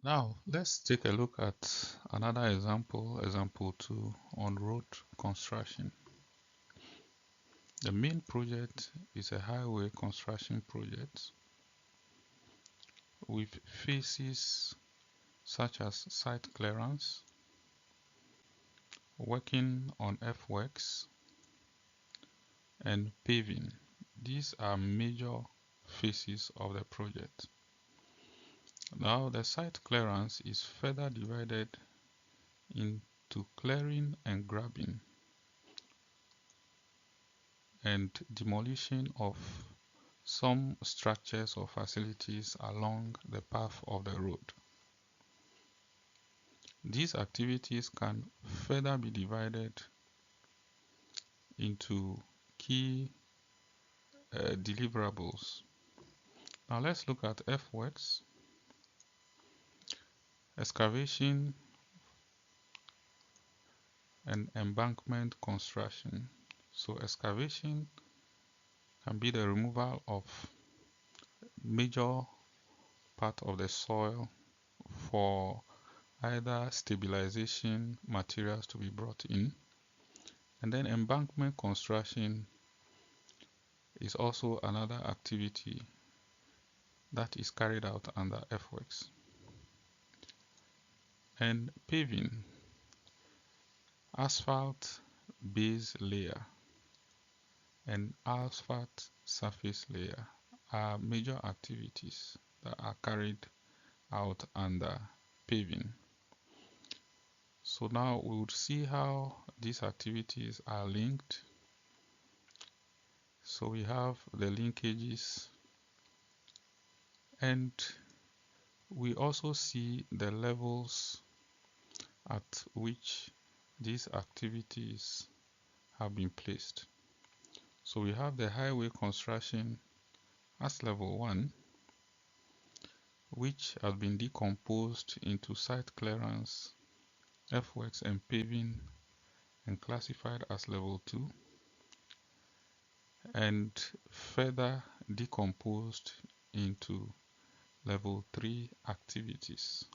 Now, let's take a look at another example 2 on road construction. The main project is a highway construction project with phases such as site clearance, working on earthworks, and paving. These are major phases of the project. Now, the site clearance is further divided into clearing and grubbing and demolition of some structures or facilities along the path of the road. These activities can further be divided into key deliverables. Now let's look at earthworks, excavation, and embankment construction. So excavation can be the removal of major part of the soil for either stabilization materials to be brought in. And then embankment construction is also another activity that is carried out under earthworks. And paving, asphalt base layer and asphalt surface layer are major activities that are carried out under paving. So now we would see how these activities are linked. So we have the linkages, and we also see the levels at which these activities have been placed. So we have the highway construction as level 1, which has been decomposed into site clearance, earthworks and paving, and classified as level 2, and further decomposed into level 3 activities.